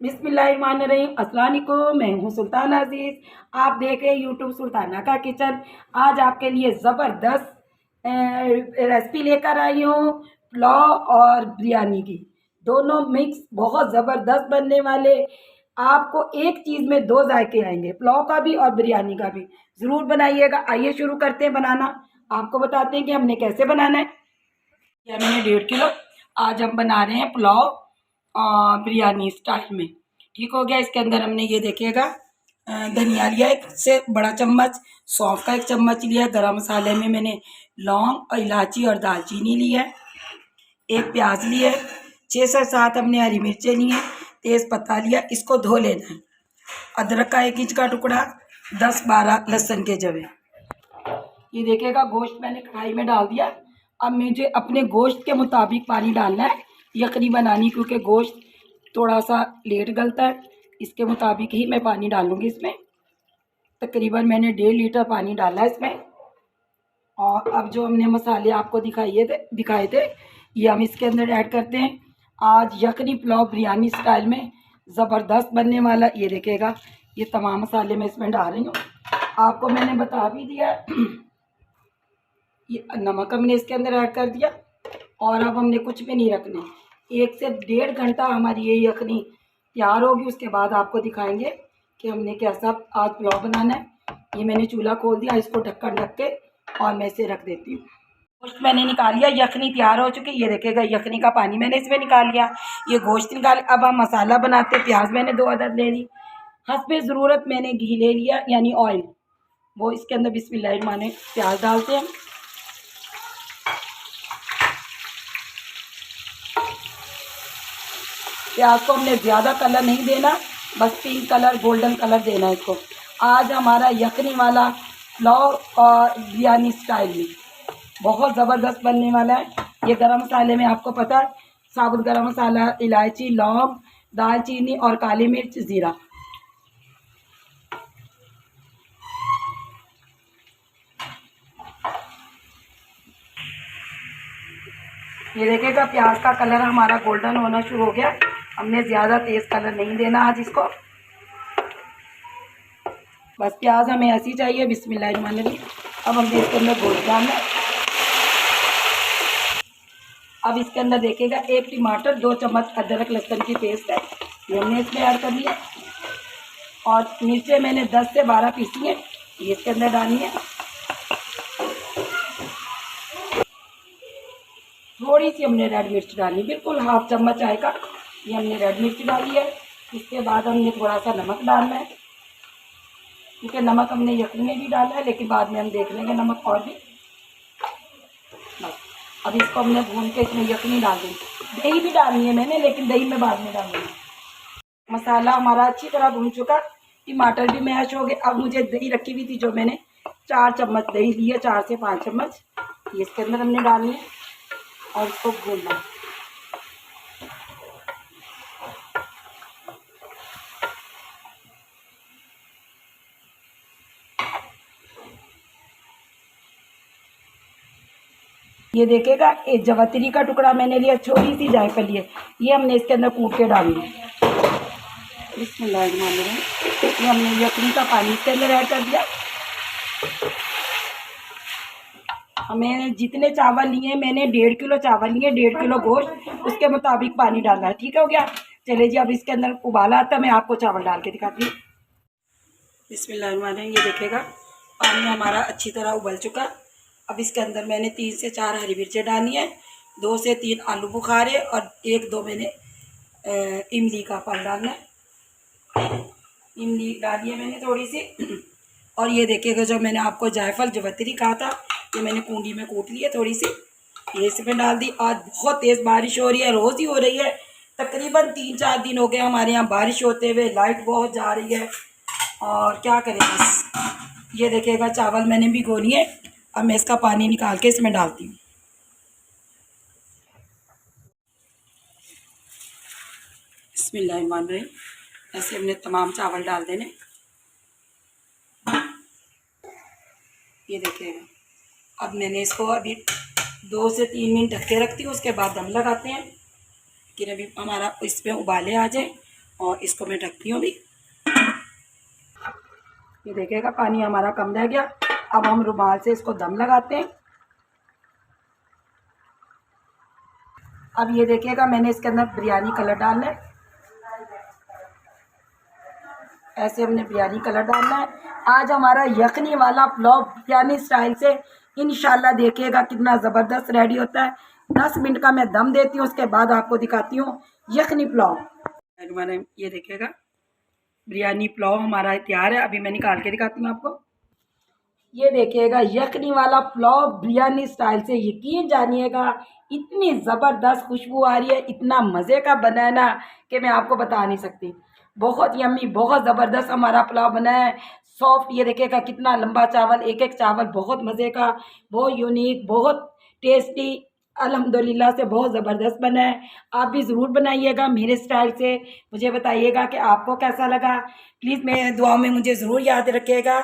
बिस्मिल्लाहिर्रहमानिर्रहीम। अस्सलाम वालेकुम। मैं हूँ सुल्तान अजीज़। आप देख रहे हैं यूट्यूब सुल्ताना का किचन। आज आपके लिए ज़बरदस्त रेसिपी लेकर आई हूँ, पुलाव और बिरयानी की। दोनों मिक्स बहुत ज़बरदस्त बनने वाले। आपको एक चीज़ में दो जायके आएंगे, पुलाव का भी और बिरयानी का भी। ज़रूर बनाइएगा। आइए शुरू करते हैं बनाना। आपको बताते हैं कि हमने कैसे बनाना है। यह मैंने 1.5 किलो। आज हम बना रहे हैं पुलाव बिरयानी स्टाइल में। ठीक हो गया। इसके अंदर हमने ये देखिएगा धनिया लिया एक से बड़ा चम्मच, सौंफ का 1 चम्मच लिया, गरम मसाले में मैंने लौंग और इलायची और दालचीनी ली है, एक प्याज लिया है, 6 से 7 हमने हरी मिर्चें ली हैं, तेज़ पत्ता लिया, इसको धो लेना है। अदरक का 1 इंच का टुकड़ा, 10-12 लहसुन के जवे। ये देखिएगा गोश्त मैंने कढ़ाई में डाल दिया। अब मुझे अपने गोश्त के मुताबिक पानी डालना है यखनी बनानी, क्योंकि गोश्त थोड़ा सा लेट गलता है। इसके मुताबिक ही मैं पानी डालूँगी इसमें। तकरीबन मैंने 1.5 लीटर पानी डाला है इसमें। और अब जो हमने मसाले आपको दिखाए थे ये हम इसके अंदर ऐड करते हैं। आज यखनी पुलाव बिरयानी स्टाइल में ज़बरदस्त बनने वाला। ये देखिएगा ये तमाम मसाले मैं इसमें डाल रही हूँ। आपको मैंने बता भी दिया। ये नमक हमने इसके अंदर ऐड कर दिया। और अब हमने कुछ भी नहीं रखना। 1 से 1.5 घंटा हमारी ये यखनी तैयार होगी। उसके बाद आपको दिखाएंगे कि हमने कैसा आज पुलाव बनाना है। ये मैंने चूल्हा खोल दिया, इसको ढक्कन ढक के और मैं इसे रख देती हूँ। गोश्त मैंने निकाल लिया, यखनी तैयार हो चुकी। ये देखेगा यखनी का पानी मैंने इसमें निकाल लिया, ये गोश्त निकाल। अब हम मसाला बनाते। प्याज मैंने 2 अदद ले ली, हस्बे ज़रूरत मैंने घी ले लिया यानी ऑयल, वो इसके अंदर बिस्मिल्लाहिर्रहमानिर्रहीम प्याज डालते हैं। प्याज को हमने ज़्यादा कलर नहीं देना, बस पिंक कलर गोल्डन कलर देना है इसको। आज हमारा यखनी वाला पुलाव और बिरयानी स्टाइल में बहुत ज़बरदस्त बनने वाला है। ये गरम मसाले में आपको पता है, साबुत गरम मसाला, इलायची, लौंग, दालचीनी और काली मिर्च, ज़ीरा। ये देखिएगा प्याज का कलर हमारा गोल्डन होना शुरू हो गया। हमने ज़्यादा तेज़ कलर नहीं देना आज इसको, बस प्याज हमें ऐसी चाहिए। बिस्मिल्लाहिर्रहमानिर्रहीम। अब हमने इसके अंदर गोश्त डालना है। अब इसके अंदर देखिएगा 1 टमाटर, 2 चम्मच अदरक लहसुन की पेस्ट है, ये हमने इसमें ऐड कर लिया। और मिर्चें मैंने 10 से 12 पीसी हैं, ये इसके अंदर डालनी है। थोड़ी सी हमने रेड मिर्च डाली, बिल्कुल हाफ चम्मच आएगा, ये हमने रेड मिर्च डाली है। इसके बाद हमने थोड़ा सा नमक डालना है, क्योंकि नमक हमने यखनी में भी डाला है, लेकिन बाद में हम देख लेंगे नमक और भी। बस अब इसको हमने भून के इसमें यखनी डाल दी। दही भी डालनी है मैंने, लेकिन दही में बाद में डालूंगी। मसाला हमारा अच्छी तरह भून चुका, टमाटर भी मैश हो गए। अब मुझे दही रखी हुई थी जो मैंने 4 चम्मच दही ली है, 4 से 5 चम्मच, ये इसके अंदर हमने डालनी है और इसको भूनना है। ये देखिएगा एक जवतरी का टुकड़ा मैंने लिया, छोटी सी जायफल लिए, ये हमने इसके अंदर कूट के डालनी है। बिस्मिल्लाहिर्रहमानिर्रहीम। ये हमने यखनी का पानी इसके अंदर ऐड कर दिया। हमें जितने चावल लिए, मैंने 1.5 किलो चावल लिए, 1.5 किलो गोश्त, उसके मुताबिक पानी डालना है। ठीक हो गया। चले जी, अब इसके अंदर उबाला आता है, मैं आपको चावल डाल के दिखाती हूँ। बिस्मिल्लाहिर्रहमानिर्रहीम। ये देखेगा पानी हमारा अच्छी तरह उबल चुका। अब इसके अंदर मैंने 3 से 4 हरी मिर्चें डाली हैं, 2 से 3 आलू बुखारे और 1-2 मैंने इमली का फल डालना है। इमली डाली है मैंने थोड़ी सी। और ये देखिएगा जो मैंने आपको जायफल जवतरी कहा था, ये मैंने कूंडी में कूट ली है थोड़ी सी, ये इसमें डाल दी। आज बहुत तेज़ बारिश हो रही है, रोज़ ही हो रही है। तकरीबन 3-4 दिन हो गए हमारे यहाँ बारिश होते हुए, लाइट बहुत जा रही है और क्या करें बस। ये देखिएगा चावल मैंने भिगो लिए। अब मैं इसका पानी निकाल के इसमें डालती हूँ। बिस्मिल्लाहिर्रहमानिर्रहीम। ऐसे हमने तमाम चावल डाल देने। ये देखिएगा अब मैंने इसको अभी 2 से 3 मिनट ढक के रखती हूँ, उसके बाद दम लगाते हैं। लेकिन अभी हमारा इस पर उबाले आ जाए और इसको मैं ढकती हूँ अभी। ये देखिएगा पानी हमारा कम रह गया। अब हम रुमाल से इसको दम लगाते हैं। अब ये देखिएगा मैंने इसके अंदर बिरयानी कलर डालना है। ऐसे हमने बिरयानी कलर डालना है। आज हमारा यखनी वाला पुलाव बिरयानी स्टाइल से इंशाल्लाह देखिएगा कितना ज़बरदस्त रेडी होता है। 10 मिनट का मैं दम देती हूँ, उसके बाद आपको दिखाती हूँ यखनी पुलाव। मैंने ये देखिएगा बिरयानी पुलाव हमारा तैयार है। अभी मैं निकाल के दिखाती हूँ आपको। ये देखिएगा यखनी वाला पुलाव बिरयानी स्टाइल से, यकीन जानिएगा इतनी ज़बरदस्त खुशबू आ रही है, इतना मज़े का बना है ना कि मैं आपको बता नहीं सकती। बहुत यम्मी, बहुत ज़बरदस्त हमारा पुलाव बना है, सॉफ्ट। ये देखिएगा कितना लंबा चावल, एक एक चावल बहुत मज़े का, बहुत यूनिक, बहुत टेस्टी, अल्हम्दुलिल्लाह से बहुत ज़बरदस्त बना है। आप भी ज़रूर बनाइएगा मेरे स्टाइल से। मुझे बताइएगा कि आपको कैसा लगा। प्लीज़ मेरे दुआ में मुझे ज़रूर याद रखिएगा।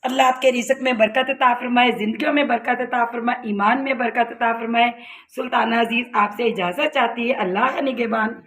अल्लाह आपके रिज़्क़ में बरकत अता फ़रमाए, ज़िंदगियों में बरकत अता फ़रमाए, ईमान में बरकत अता फ़रमाए। सुल्ताना अज़ीज़ आपसे इजाज़त चाहती है। अल्लाह निगहबान।